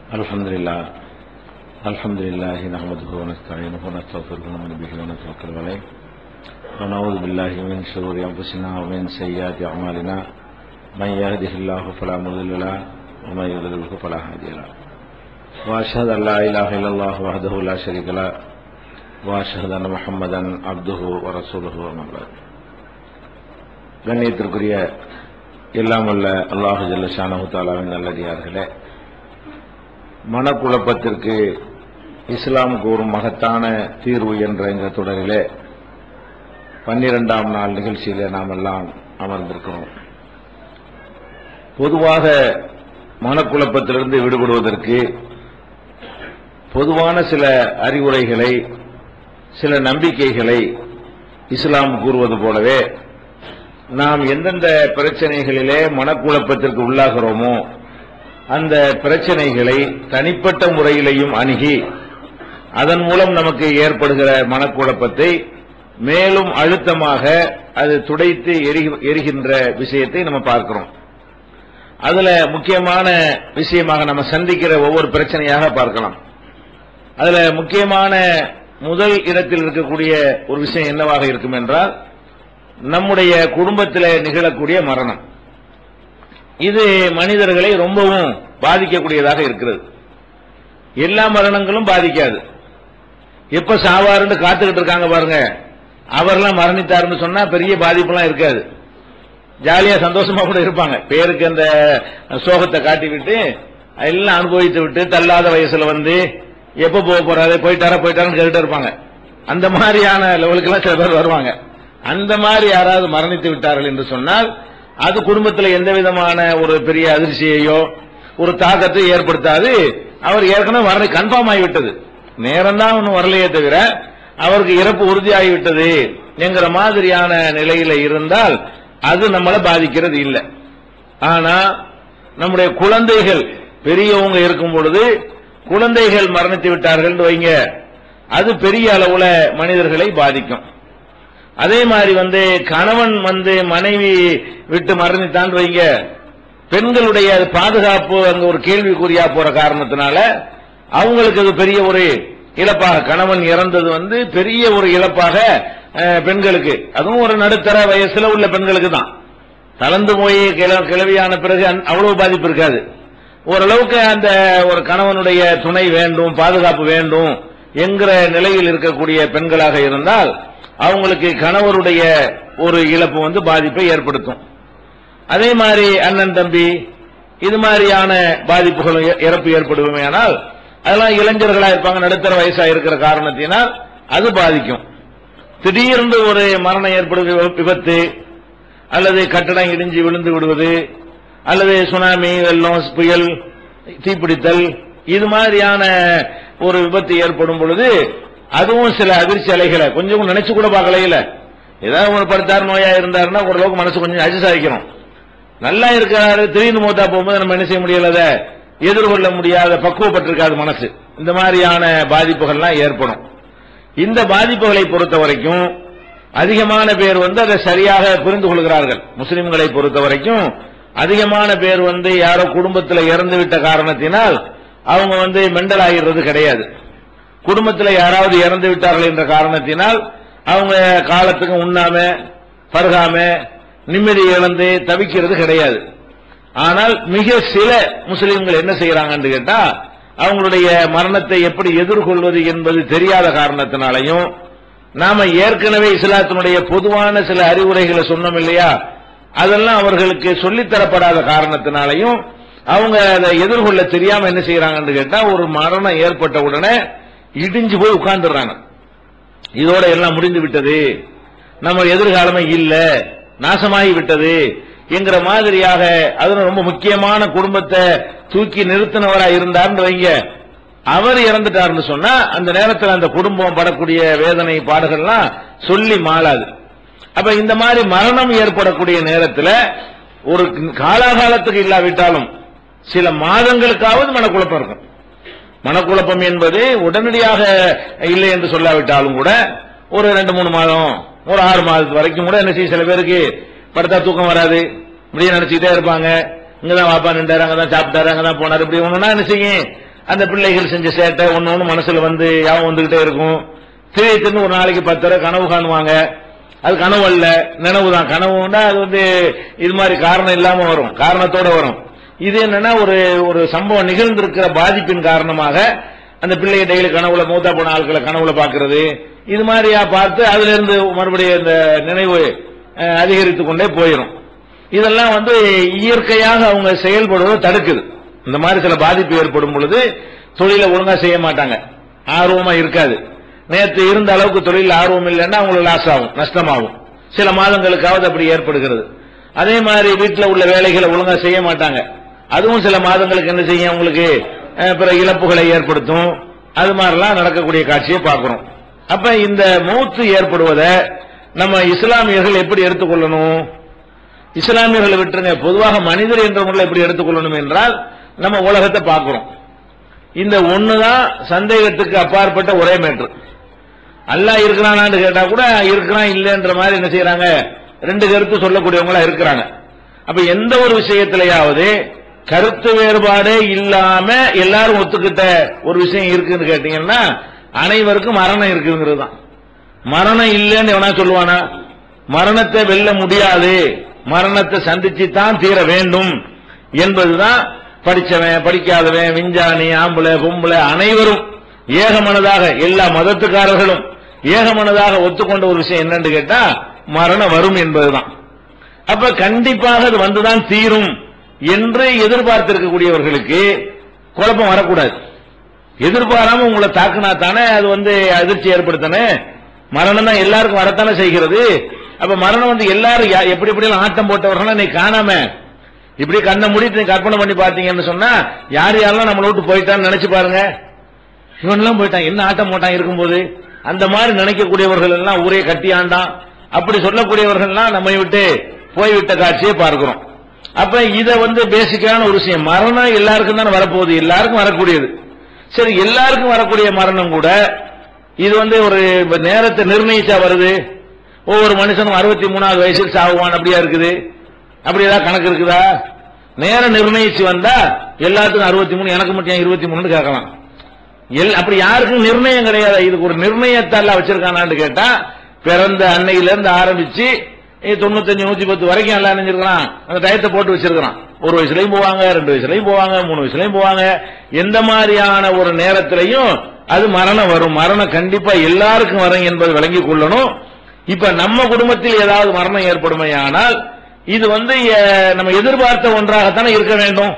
Alhamdulillah nahmaduhu wa nasta'inuhu wa nastaghfiruhu wa nu'minu bihi wa natawakkalu alayh wa na'udzu billahi min shururi anfusina wa min sayyiati a'malina man yahdihillahu fala mudilla lahu wa man yudlilhu fala hadiya lahu wa ashhadu an la ilaha illallah wahdahu la sharika lahu wa ashhadu anna Muhammadan abduhu wa rasuluhu amma ba'd. கண்ணியத்திற்குரிய எல்லாம் வல்ல அல்லாஹ் ஜல்ல ஷானஹு தஆலாவின் நல்லடியார்களே, மனக்குழப்பத்திற்கு இஸ்லாம் கூறும் மகத்தான தீர்வு என்ற இந்த தொடரிலே 12ஆம் நாள் நிகழ்ச்சியிலே நாம் எல்லாம் அமர்ந்திருக்கிறோம். பொதுவாக மனக்குழப்பத்திலிருந்து விடுபடுவதற்கு பொதுவான சில அறிவுரைகளை, சில நம்பிக்கைகளை இஸ்லாம் கூறுவது போலவே நாம் எந்தெந்த பிரச்சனைகளிலே மனக்குழப்பத்திற்கு உள்ளாகிறோமோ அந்த பிரச்சனைகளை தனிப்பட்ட முறையிலையும் அணுகி அதன் மூலம் நமக்கு ஏற்படுகிற மனக்குழப்பத்தை மேலும் அழுத்தமாக அது துடைத்து எரிகின்ற விஷயத்தை நம்ம பார்க்கிறோம். அதுல முக்கியமான விஷயமாக நம்ம சந்திக்கிற ஒவ்வொரு பிரச்சனையாக பார்க்கலாம். அதுல முக்கியமான முதல் இடத்தில் இருக்கக்கூடிய ஒரு விஷயம் என்னவாக இருக்கும் என்றால், நம்முடைய குடும்பத்தில் நிகழக்கூடிய மரணம். இது மனிதர்களை ரொம்பவும் பாதிக்கக்கூடியதாக இருக்கிறது. எல்லா மரணங்களும் பாதிக்காது. எப்ப சாவாருன்னு காத்துக்கிட்டு இருக்காங்க பாருங்க, அவரெல்லாம் மரணித்தாருன்னு சொன்னா பெரிய பாதிப்புலாம் இருக்காது. ஜாலியா சந்தோஷமா கூட இருப்பாங்க. பேருக்கு அந்த சோகத்தை காட்டிவிட்டு எல்லாம் அனுபவித்து விட்டு தள்ளாத வயசுல வந்து எப்ப போக போறாரு, போயிட்டாருன்னு கேட்டுட்டு இருப்பாங்க. அந்த மாதிரியான லெவலுக்கு எல்லாம் சில பேர் வருவாங்க. அந்த மாதிரி யாராவது மரணித்து விட்டார்கள் என்று சொன்னால் அது குடும்பத்தில் எந்த விதமான ஒரு பெரிய அதிர்ச்சியையோ ஒரு தாக்கத்தை ஏற்படுத்தாது. அவர் ஏற்கனவே கன்ஃபார்ம் ஆகிவிட்டது, நேரம் தான் ஒன்றும் வரலையே தவிர அவருக்கு இறப்பு உறுதியாகிவிட்டது என்கிற மாதிரியான நிலையில இருந்தால் அது நம்மளை பாதிக்கிறது இல்லை. ஆனா நம்முடைய குழந்தைகள் பெரியவங்க இருக்கும் பொழுது குழந்தைகள் மரணித்து விட்டார்கள் வைங்க, அது பெரிய அளவுல மனிதர்களை பாதிக்கும். அதே மாதிரி கணவன் மனைவி விட்டு மரணித்தான் வைங்க, பெண்களுடைய பாதுகாப்பு அங்க ஒரு கேள்விக்குறியா போற காரணத்தினால அவங்களுக்கு அது பெரிய ஒரு இழப்பாக, கணவன் இறந்தது பெரிய ஒரு இழப்பாக பெண்களுக்கு, அதுவும் ஒரு நடுத்தர வயசுல உள்ள பெண்களுக்கு தான். கலந்து போய் கிளவியான பிறகு அவ்வளவு பாதிப்பு இருக்காது. ஓரளவுக்கு அந்த ஒரு கணவனுடைய துணை வேண்டும், பாதுகாப்பு வேண்டும் என்கிற நிலையில் இருக்கக்கூடிய பெண்களாக இருந்தால் அவங்களுக்கு கணவருடைய ஒரு இழப்பு பாதிப்பை ஏற்படுத்தும். அதே மாதிரி அண்ணன் தம்பி இது மாதிரியான பாதிப்புகள் இறப்பு ஏற்படுமையானால் அதெல்லாம் இளைஞர்களா இருப்பாங்க, நடுத்தர வயசா இருக்கிற காரணத்தினால் அது பாதிக்கும். திடீர்னு ஒரு மரணம் ஏற்படும் விபத்து அல்லது கட்டடம் இடிஞ்சு விழுந்து விடுவது அல்லது சுனாமி, வெள்ளம், புயல், தீப்பிடித்தல் இது மாதிரியான ஒரு விபத்து ஏற்படும் பொழுது அதுவும் சில அதிர்ச்சி அலைகளை கொஞ்சம் நினைச்சு கூட பார்க்கல. ஏதாவது ஒரு படுத்தார் நோயா இருந்தாருன்னா ஓரளவுக்கு மனசு கொஞ்சம் அட்ஜஸ்ட் ஆகிக்கணும். நல்லா இருக்கிறாரு, திடீர்னு மூத்தா போகும்போது நம்ம என்ன செய்ய முடியல, எதிர்கொள்ள முடியாத பக்குவப்பட்டிருக்காது மனசு. இந்த மாதிரியான பாதிப்புகள்லாம் ஏற்படும். இந்த பாதிப்புகளை பொறுத்த வரைக்கும் அதிகமான பேர் அதை சரியாக புரிந்து கொள்கிறார்கள். முஸ்லிம்களை பொறுத்த வரைக்கும் அதிகமான பேர் யாரோ குடும்பத்தில் இறந்து விட்ட காரணத்தினால் அவங்க மெண்டல் ஆகிறது கிடையாது. குடும்பத்தில் யாராவது இறந்து விட்டார்கள் என்ற காரணத்தினால் அவங்க காலத்துக்கு உண்ணாம பருகாம நிம்மதி இழந்து தவிக்கிறது கிடையாது. ஆனால் மிக சில முஸ்லிம்கள் என்ன செய்யறாங்கன்னு கேட்டா, அவங்களுடைய மரணத்தை எப்படி எதிர்கொள்வது என்பது தெரியாத காரணத்தினாலையும், நாம ஏற்கனவே இஸ்லாத்தினுடைய பொதுவான சில அறிவுரைகளை சொன்னோம் இல்லையா, அதெல்லாம் அவர்களுக்கு சொல்லித்தரப்படாத காரணத்தினாலையும் அவங்க அதை எதிர்கொள்ள தெரியாம என்ன செய்யறாங்கன்னு கேட்டா, ஒரு மரணம் ஏற்பட்ட உடனே இடிஞ்சு போய் உட்கார்ந்துடுறாங்க. இதோட எல்லாம் முடிந்து விட்டது, நம்ம எதிர்காலமே இல்ல, நாசமாகி விட்டது என்கிற மாதிரியாக. அது ரொம்ப முக்கியமான குடும்பத்தை தூக்கி நிறுத்தினவராக இருந்தார்னு வைங்க, அவர் இறந்துட்டார்னு சொன்னா அந்த நேரத்தில் அந்த குடும்பம் படக்கூடிய வேதனை பாடுகள்லாம் சொல்லி மாளாது. அப்ப இந்த மாதிரி மரணம் ஏற்படக்கூடிய நேரத்தில் ஒரு காலாகாலத்துக்கு இல்லாவிட்டாலும் சில மாதங்களுக்காவது மனக்குழப்பம் இருக்கும். மனக்குழப்பம் என்பது உடனடியாக இல்லை என்று சொல்லாவிட்டாலும் கூட ஒரு 2-3 மாதம், ஒரு 6 மாதத்து வரைக்கும் கூட என்ன செய்ய, சில பேருக்கு படுத்தா தூக்கம் வராது, இப்படியே நினைச்சுக்கிட்டே இருப்பாங்க. இங்கதான் வாப்பா நின்றாரு, அங்கதான் சாப்பிட்டாரு, அங்கதான் போனாரு, இப்படி ஒண்ணுன்னா என்ன செய்யும், அந்த பிள்ளைகள் செஞ்ச சேட்டை ஒன்னு மனசுல வந்து யாவும் வந்துகிட்டே இருக்கும். திடீர்னு ஒரு நாளைக்கு 10 தடவை கனவு காணுவாங்க. அது கனவு அல்ல, நினைவு தான். கனவுன்னா அது வந்து இது மாதிரி காரணம் இல்லாம வரும், காரணத்தோட வரும். இது என்னன்னா ஒரு சம்பவம் நிகழ்ந்திருக்கிற பாதிப்பின் காரணமாக அந்த பிள்ளைய டெய்லி கனவுல மூத்தா போன ஆட்களை கனவுல பாக்குறது, இது மாதிரியா பார்த்து அதுல இருந்து மறுபடியும் இந்த நினைவு அதிகரித்துக் கொண்டே போயிடும். இதெல்லாம் வந்து இயற்கையாக அவங்க செயல்படுவதை தடுக்குது. இந்த மாதிரி சில பாதிப்பு ஏற்படும் பொழுது தொழிலை ஒழுங்கா செய்ய மாட்டாங்க, ஆர்வமா இருக்காது. நேற்று இருந்த அளவுக்கு தொழில் ஆர்வம் இல்லைன்னா அவங்களுக்கு லாஸ் ஆகும், நஷ்டமாகும். சில மாதங்களுக்காவது அப்படி ஏற்படுகிறது. அதே மாதிரி வீட்டில் உள்ள வேலைகளை ஒழுங்கா செய்ய மாட்டாங்க, அதுவும் சில மாதங்களுக்கு என்ன செய்யும், உங்களுக்கு பிற இழப்புகளை ஏற்படுத்தும். அது மாதிரிலாம் நடக்கக்கூடிய காட்சியை பார்க்கிறோம். அப்ப இந்த மௌத்து ஏற்படுவதை நம்ம இஸ்லாமியர்கள் எப்படி எடுத்துக்கொள்ளணும்? இஸ்லாமியர்களை விட்டுருங்க, பொதுவாக மனிதர் என்ற முறையில் எப்படி எடுத்துக்கொள்ளணும் என்றால், நம்ம உலகத்தை பார்க்கிறோம். இந்த ஒண்ணுதான் சந்தேகத்துக்கு அப்பாற்பட்ட ஒரே மேட்ரு. அல்லாஹ் இருக்கிறானான்னு கேட்டா கூட இருக்கிறான் இல்லைன்ற மாதிரி என்ன செய்யறாங்க, ரெண்டு கருத்து சொல்லக்கூடியவங்களா இருக்கிறாங்க. அப்ப எந்த ஒரு விஷயத்திலேயாவது கருத்து வேறுபாடே இல்லாம எல்லாரும் ஒத்துக்கிட்ட ஒரு விஷயம் இருக்குன்னு கேட்டீங்கன்னா அனைவருக்கும் மரணம் இருக்குங்கிறது தான். மரணம் இல்லைன்னு எவனா சொல்லுவானா? மரணத்தை வெல்ல முடியாது, மரணத்தை சந்திச்சு தான் தீர வேண்டும் என்பதுதான் படிச்சவன் படிக்காதவன் விஞ்ஞானி ஆம்பளை பொம்பளை அனைவரும் ஏகமனதாக, எல்லா மதத்துக்காரர்களும் ஏகமனதாக ஒத்துக்கொண்ட ஒரு விஷயம் என்னன்னு கேட்டா மரணம் வரும் என்பதுதான். அப்ப கண்டிப்பாக அது வந்துதான் தீரும் என்று எதிர்பார்த்திருக்கக்கூடியவர்களுக்கு குழப்பம் வரக்கூடாது. எதிர்பாராம உங்களை தாக்குனா தானே அது வந்து அதிர்ச்சி ஏற்படுத்தானே. மரணம் தான் எல்லாருக்கும் வரத்தானே செய்கிறது. அப்ப மரணம் வந்து எல்லாரும் எப்படி எப்படி ஆட்டம் போட்டவர்கள் இன்னைக்கு காணாம இப்படி கண்ணை முடித்து கற்பனை பண்ணி பாத்தீங்கன்னு சொன்னா யார் யாரெல்லாம் நம்மளை விட்டு போயிட்டான்னு நினைச்சு பாருங்க. இவன்லாம் போயிட்டான், என்ன ஆட்டம் போட்டான் இருக்கும்போது, அந்த மாதிரி நினைக்கக்கூடியவர்கள் எல்லாம் ஊரே கட்டி ஆண்டான் அப்படி சொல்லக்கூடியவர்கள்லாம் நம்மை விட்டு போய்விட்ட காட்சியை பார்க்கிறோம். அப்ப இத வந்து பேசிக்கான ஒரு விஷயம், மரணம் எல்லாருக்கும் தானே வரப்போகுது, எல்லாருக்கும் வரக்கூடியது. சரி, எல்லாருக்கும் வரக்கூடிய மரணம் கூட இது வந்து ஒரு நேரத்தை நிர்ணயிச்சா வருது. ஒவ்வொரு மனுஷனும் 63வது வயசில் சாவுவான் அப்படியா இருக்குது? அப்படி ஏதாவது கணக்கு இருக்குதா? நேரம் நிர்ணயிச்சு வந்தா எல்லாத்துக்கும் 63, எனக்கு மட்டும் 23 கேட்கலாம். அப்படி யாருக்கும் நிர்ணயம் கிடையாது. இதுக்கு ஒரு நிர்ணயத்தால வச்சிருக்கானான்னு கேட்டா பிறந்த அன்னையில இருந்து ஆரம்பிச்சு 95 110 வரைக்கும் எல்லாம் நினைஞ்சிருக்கான், அந்த டயத்தை போட்டு வச்சிருக்கான். 1 வயசுலயும் போவாங்க, 2 வயசுலயும் போவாங்க, 3 வயசுலயும் போவாங்க. எந்த மாதிரியான ஒரு நேரத்திலையும் அது மரணம் வரும். மரணம் கண்டிப்பா எல்லாருக்கும் வரும் என்பது விளங்கிக் கொள்ளணும். இப்ப நம்ம குடும்பத்தில் ஏதாவது மரணம் ஏற்படுமையானால் இது வந்து நம்ம எதிர்பார்த்த ஒன்றாகத்தானே இருக்க வேண்டும்.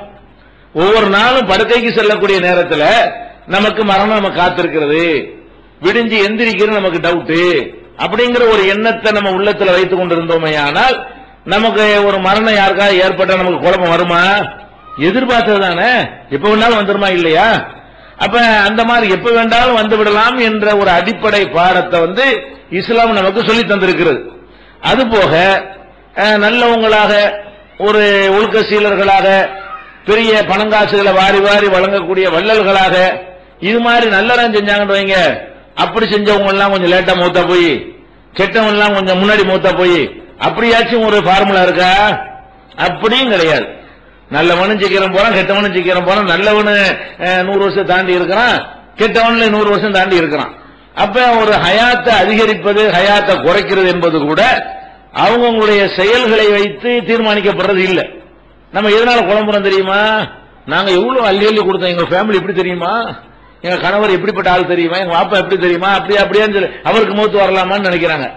ஒவ்வொரு நாளும் படுக்கைக்கு செல்லக்கூடிய நேரத்தில் நமக்கு மரணம் நம்ம காத்திருக்கிறது, விடிஞ்சு எந்திரிக்கிறது நமக்கு டவுட்டு அப்படிங்கிற ஒரு எண்ணத்தை நம்ம உள்ளத்துல வைத்துக் கொண்டிருந்தோமே ஆனால் நமக்கு ஒரு மரணம் யாருக்காவது ஏற்பட்ட நமக்கு குழப்பம் வருமா? எதிர்பார்த்தது தானே, எப்ப வேண்டாலும் வந்துருமா இல்லையா? அப்ப அந்த மாதிரி எப்ப வேண்டாலும் வந்து விடலாம் என்ற ஒரு அடிப்படை பாடத்தை வந்து இஸ்லாம் நமக்கு சொல்லி தந்திருக்கிறது. அதுபோக நல்லவங்களாக ஒரு ஒழுக்க சீலர்களாக பெரிய பணங்காசுகளை வாரி வாரி வழங்கக்கூடிய வள்ளல்களாக இது மாதிரி நல்லறம் செஞ்சாங்கன்னு வைங்க, அப்படி செஞ்சவங்க எல்லாம் கொஞ்சம் லேட்டா மூத்தா போய், கெட்டவங்க எல்லாம் கொஞ்சம் முன்னாடி மூத்தா போய், அப்படியாச்சும் ஒரு ஃபார்முலா இருக்கா? அப்படியும் கிடையாது. நல்லவனும் சீக்கிரம் போறான், கெட்டவனும் சீக்கிரம் போறான். நல்லவனு 100 வருஷம் தாண்டி இருக்கிறான், கெட்டவன்ல 100 வருஷம் தாண்டி இருக்கிறான். அப்ப ஒரு ஹயாத்தை அதிகரிப்பது ஹயாத்தை குறைக்கிறது என்பது கூட அவங்களுடைய செயல்களை வைத்து தீர்மானிக்கப்படுறது இல்லை. நம்ம எதனால குழம்புறோம் தெரியுமா? நாங்க எவ்வளவு அள்ளி அள்ளி கொடுத்தோம், எங்க ஃபேமிலி எப்படி தெரியுமா, எங்க கணவர் எப்படிப்பட்ட ஆள் தெரியுமா, எங்க பாப்பா எப்படி தெரியுமா, அப்படியே அப்படியான்னு சொல்லி அவருக்கு மூத்து வரலாமான்னு நினைக்கிறாங்க.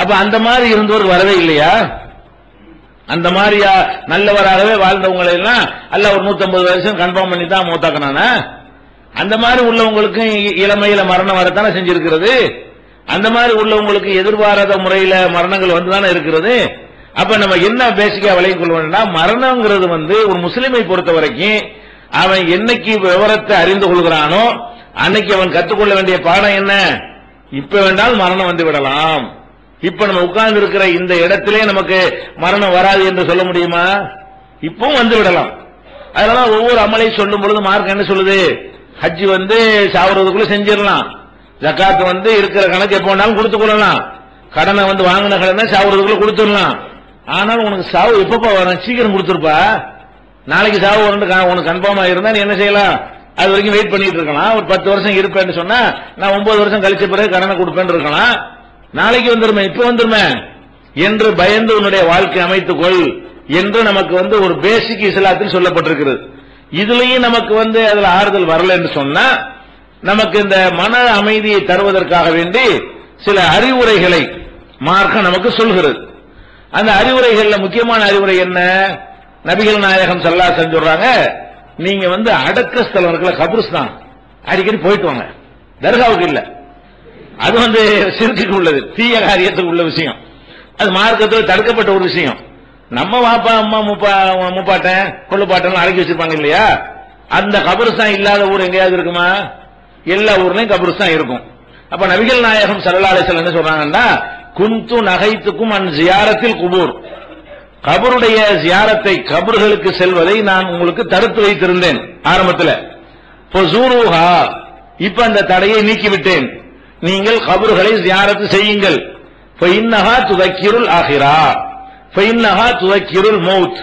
அப்ப அந்த மாதிரி இருந்தவர் வரவே இல்லையா? அந்த மாதிரியா நல்லவராகவே வாழ்ந்தவங்களை எல்லாம் அல்ல ஒரு 150 வருஷம் கன்ஃபார்ம் பண்ணி தான் மூத்தாக்கினானா? அந்த மாதிரி உள்ளவங்களுக்கு இளமையில மரணம் வரத்தானே செஞ்சிருக்கிறது. அந்த மாதிரி உள்ளவங்களுக்கு எதிர்பாராத முறையில மரணங்கள் வந்துதானே இருக்கிறது. அப்ப நம்ம என்ன பேசிக்கா விளங்கிக் கொள்வோம்னா, மரணங்கிறது வந்து ஒரு முஸ்லிமை பொறுத்த வரைக்கும் அவன் என்னைக்கு விவரத்தை அறிந்து கொள்கிறானோ அன்னைக்கு அவன் கற்றுக்கொள்ள வேண்டிய பாடம் என்ன? இப்ப வேண்டாலும் மரணம் வந்து விடலாம். இப்ப நம்ம உட்கார்ந்து இருக்கிற இந்த இடத்திலே நமக்கு மரணம் வராது என்று சொல்ல முடியுமா? இப்பவும் வந்து விடலாம். அதனால ஒவ்வொரு அமலை சொல்லும் பொழுது மார்க் என்ன சொல்லுது? ஹஜ் வந்து சாவறதுக்குள்ள செஞ்சிடலாம், ஜக்காத் வந்து இருக்கிற கணக்கு எப்ப வேணாலும் கொடுத்துக் கொள்ளலாம், கடனை வந்து வாங்கின கடனை சாவறதுக்குள்ள கொடுத்துடலாம். ஆனால் உனக்கு சாவு எப்பப்பா வரும்? சீக்கிரம் கொடுத்துருப்பா. நாளைக்கு சாவு வரணும் உனக்கு கன்ஃபார்ம் ஆயிருந்தா நீ என்ன செய்யலாம்? அது வரைக்கும் வெயிட் பண்ணிட்டு இருக்கலாம். ஒரு 10 வருஷம் இருப்பேன்னு சொன்னா நான் 9 வருஷம் கழிச்ச பிறகு கடனை கொடுப்பேன்னு இருக்கலாம். நாளைக்கு வந்துருமே, இப்ப வந்துருமே என்று பயந்து உன்னுடைய வாழ்க்கை அமைத்துக்கொள் என்று நமக்கு ஒரு பேசிக் இஸ்லாத்தில் சொல்லப்பட்டிருக்கிறது. இதுலயும் நமக்கு அதுல ஆறுதல் வரல என்று சொன்னா நமக்கு இந்த மன அமைதியை தருவதற்காக வேண்டி சில அறிவுரைகளை மார்க்கம் நமக்கு சொல்கிறது. அந்த அறிவுரைகள்ல முக்கியமான அறிவுரை என்ன? நபிகள் நாயகம் ஸல்லல்லாஹு அலைஹி வஸல்லம் சொல்றாங்க, நீங்க அடக்க ஸ்தலம் இருக்குல்ல, கபர்ஸ்தான், அடிக்கடி போயிட்டு வாங்க. தர்காவுக்கு இல்ல, அது சிறுக்கு உள்ளது, தீய காரியத்துக்கு உள்ள விஷயம். அது மார்க்கத்தில் தடுக்கப்பட்ட ஒரு விஷயம். நம்ம வாப்பா அம்மா முப்பாட்டன் கொள்ளுப்பாட்டன் அடக்கி வச்சிருப்பாங்க இல்லையா, அந்த கபர்ஸ்தான் இல்லாத ஊர் எங்கேயாவது இருக்குமா? எல்லா ஊர்லயும் கபர்ஸ்தான் இருக்கும். அப்ப நபிகள் நாயகம் ஸல்லல்லாஹு அலைஹி வஸல்லம் என்ன சொல்றாங்கன்னா, குந்து நகைத்துக்கும் அன் ஜியாரத்தில் குபூர், கபருடைய ஜியாரத்தை, கபர்களுக்கு செல்வதை நான் உங்களுக்கு தடுத்து வைத்திருந்தேன் ஆரம்பத்தில். இப்ப அந்த தடையை நீக்கிவிட்டேன், நீங்கள் கபர்களை ஜியாரத்து செய்யுங்கள். துதக்கிருல் ஆகிரா, துதக்கிருல் மௌத்,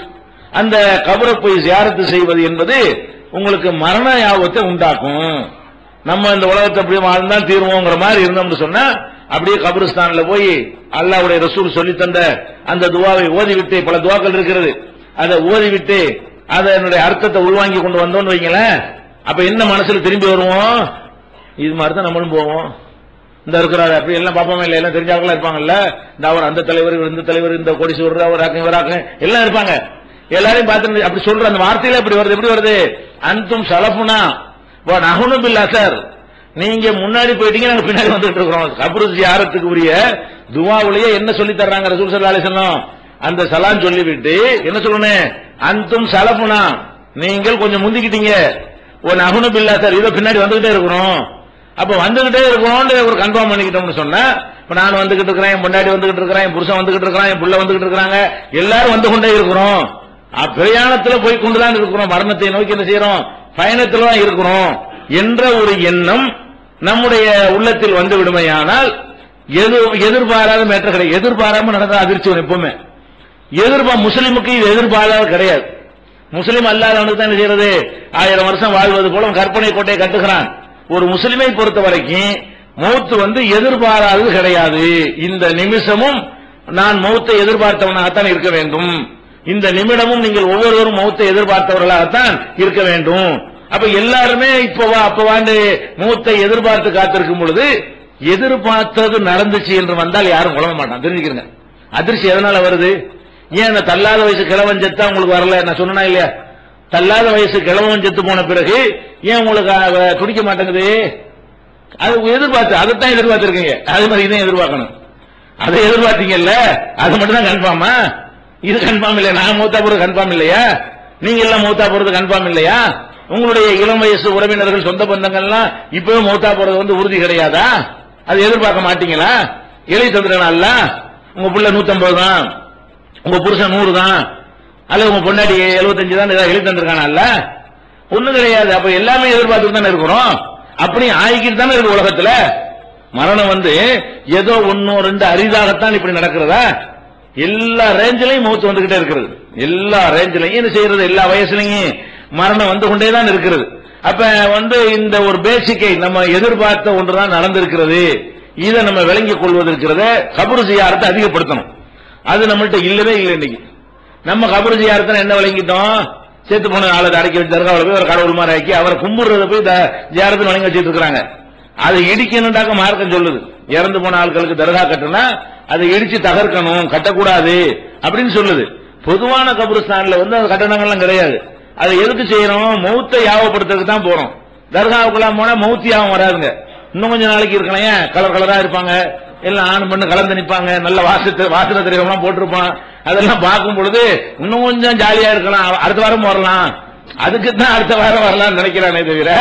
அந்த கபரை போய் ஜியாரத்து செய்வது என்பது உங்களுக்கு மரண யாபத்தை உண்டாக்கும். நம்ம இந்த உலகத்தை அப்படியே வாழ்ந்தான் தீர்வோங்கிற மாதிரி இருந்தோம்னு சொன்னா அப்படியே கபிரிஸ்தான்ல போய் அல்லாஹ்வுடைய ரசூல் சொல்லி தந்த அந்த துவாவை ஓதிவிட்டு, பல துவாக்கள் இருக்கிறது, அதை ஓதிவிட்டு அதனுடைய அர்த்தத்தை உள்வாங்கி கொண்டு வந்தோம்னு வைங்களேன், அப்ப என்ன மனசுல திரும்பி வருவோம்? இது மாதிரி தான் நம்மளும் போவோம். இந்த இருக்கிறாரு அப்படி எல்லாம் பாப்போமே இல்லை, எல்லாம் தெரிஞ்சாங்களா இருப்பாங்கல்ல, இந்த அவர் அந்த தலைவர், இந்த தலைவர், இந்த கோடீஸ்வரர், அவராக்க இவராக்க எல்லாம் இருப்பாங்க. எல்லாரையும் பார்த்து அப்படி சொல்ற அந்த வார்த்தையில எப்படி வருது? எப்படி வருது? அன்தும் சலஃபுனா வ நஹ்னு பில் அஸர், நீங்க முன்னாடி போயிட்டீங்க, நாங்க பின்னாடி வந்துட்டு இருக்கிறோம். கப்ரு ஜியாரத்துக்கு உரிய துஆவுலயே என்ன சொல்லி தர்றாங்க ரசூல் ஸல்லல்லாஹு அலைஹி வஸல்லம்? அந்த சலாம் சொல்லிவிட்டு என்ன சொல்லணும்? அன்தும் சலஃபுனா, நீங்கள் கொஞ்சம் முந்திக்கிட்டீங்க, வ நஹ்னு பில் அஸர், இத பின்னாடி வந்துகிட்டே இருக்கிறோம். அப்ப வந்துகிட்டே இருக்கணும்னு ஒரு கன்ஃபார்ம் பண்ணிக்கிட்டோம்னு சொன்னா, இப்ப நான் வந்துகிட்டு இருக்கிறேன், என் முன்னாடி வந்துகிட்டு இருக்கிறேன், என் புருஷன் வந்துகிட்டு இருக்கிறான், என் புள்ள வந்துகிட்டு இருக்காங்க, எல்லாரும் வந்து கொண்டே இருக்கிறோம். பிரயாணத்துல போய் கொண்டுதான் இருக்கிறோம், மரணத்தை நோக்கி என்ன செய்யறோம்? பயணத்துல தான் இருக்கிறோம் என்ற ஒரு எண்ணம் நம்முடைய உள்ளத்தில் வந்து விடுமையானால் எதிர்பாராத மேற்ற கிடையாது. எதிர்பாராம நடந்த அதிர்ச்சி எப்பவுமே முஸ்லிமுக்கு இது எதிர்பாராத கிடையாது. முஸ்லிம் அல்லாதவனுக்கு தான் என்ன செய்யறது? 1000 வருஷம் வாழ்வது போல கற்பனை கோட்டையை கட்டுகிறான். ஒரு முஸ்லிமை பொறுத்த வரைக்கும் மௌத்து எதிர்பாராதது கிடையாது. இந்த நிமிஷமும் நான் மௌத்தை எதிர்பார்த்தவனாகத்தான் இருக்க வேண்டும். இந்த நிமிடமும் நீங்கள் ஒவ்வொருவரும் மௌத்தை எதிர்பார்த்தவர்களாகத்தான் இருக்க வேண்டும். அப்ப எல்லாருமே இப்பவா அப்பவாண்டு மௌத்தை எதிர்பார்த்து காத்திருக்கும் பொழுது எதிர்பார்த்தது நடந்துச்சு என்று வந்தால் யாரும் குழம்ப மாட்டான். தெரிஞ்சுக்கிறங்க, அதிர்ச்சி எதனால வருது? ஏன் அந்த தள்ளாத வயசு கிழவன் செத்தா உங்களுக்கு வரல? நான் சொன்னா இல்லையா, தள்ளாத வயசு கிழவன் செத்து போன பிறகு ஏன் உங்களுக்கு துடிக்க மாட்டேங்குது? அது எதிர்பார்த்து, அதைத்தான் எதிர்பார்த்திருக்கீங்க. அது மாதிரி இதையும் எதிர்பார்க்கணும். அதை எதிர்பார்த்தீங்கல்ல, அது மட்டும் தான் கன்ஃபார்மா? இது கன்ஃபார்ம் இல்லையா? நான் மௌத்தா போறது கன்ஃபார்ம் இல்லையா? நீங்க எல்லாம் மௌத்தா போறது கன்ஃபார்ம் இல்லையா? உங்களுடைய இளம் வயசு உறவினர்கள், சொந்த பந்தங்கள்லாம் இப்பவே மௌத்தா போறது உறுதி கிடையாதா? அது எதிர்பார்க்க மாட்டீங்களா? எழுதி தந்துடுறான்ல, உங்க புள்ள 150 தான், உங்க புருஷன் 100 தான், அல்ல உங்க பொண்டாட்டி 75 தான், ஏதாவது எழுதி தந்திருக்கானல்ல? ஒண்ணும் கிடையாது. அப்ப எல்லாமே எதிர்பார்த்துட்டு தானே இருக்கிறோம். அப்படி ஆகிக்கிட்டு தானே இருக்கு உலகத்துல. மரணம் ஏதோ 1 2 அரிதாகத்தான் இப்படி நடக்கிறதா? எல்லா ரேஞ்சிலையும் மௌத்து வந்துகிட்டே இருக்கிறது. எல்லா ரேஞ்சிலையும் என்ன செய்யறது? எல்லா வயசுலையும் மரணம் வந்து கொண்டேதான் இருக்கிறது. அப்ப இந்த ஒரு பேசிக்கை நம்ம எதிர்பார்த்த ஒன்றுதான் நடந்திருக்கிறது. இதை நம்ம விளங்கிக் கொள்வதற்கிறத கபரு ஜியாரத்தை அதிகப்படுத்தணும். அது நம்மள்ட்ட இல்லவே இல்லை. இன்னைக்கு நம்ம கபரு ஜியாரத்தை என்ன விளங்கிட்டோம்? சேர்த்து போன ஆளை அடக்கி வச்சு தர்காவில் போய் ஒரு கடவுள் மாதிரி ஆக்கி அவரை கும்பிடுறத போய் ஜியாரத்தை வழங்கி வச்சுட்டு இருக்காங்க. அதை இடிக்கணும்டாக்க மார்க்கம் சொல்லுது. இறந்து போன ஆட்களுக்கு தர்கா கட்டுனா அதை இடிச்சு தகர்க்கணும், கட்டக்கூடாது அப்படின்னு சொல்லுது. பொதுவான கபருஸ்தான்ல அந்த கட்டணங்கள்லாம் கிடையாது. அதை எதுக்கு செய்யறோம்? மௌத்தை யாவப்படுத்துறதுக்கு தான் போறோம். தர்காவுக்குலாம் போனா மௌத்தி யாவம் வராதுங்க. இன்னும் கொஞ்சம் நாளைக்கு இருக்கலாம், கலர் கலரா இருப்பாங்க, எல்லாம் ஆண் பண்ணு கலந்து நிற்பாங்க, நல்ல வாசனை திரையெல்லாம் போட்டிருப்பான். அதெல்லாம் பார்க்கும் பொழுது இன்னும் கொஞ்சம் ஜாலியா இருக்கலாம், அடுத்த வாரம் வரலாம். அதுக்கு தான் அடுத்த வாரம் வரலாம்னு நினைக்கிறானே தவிர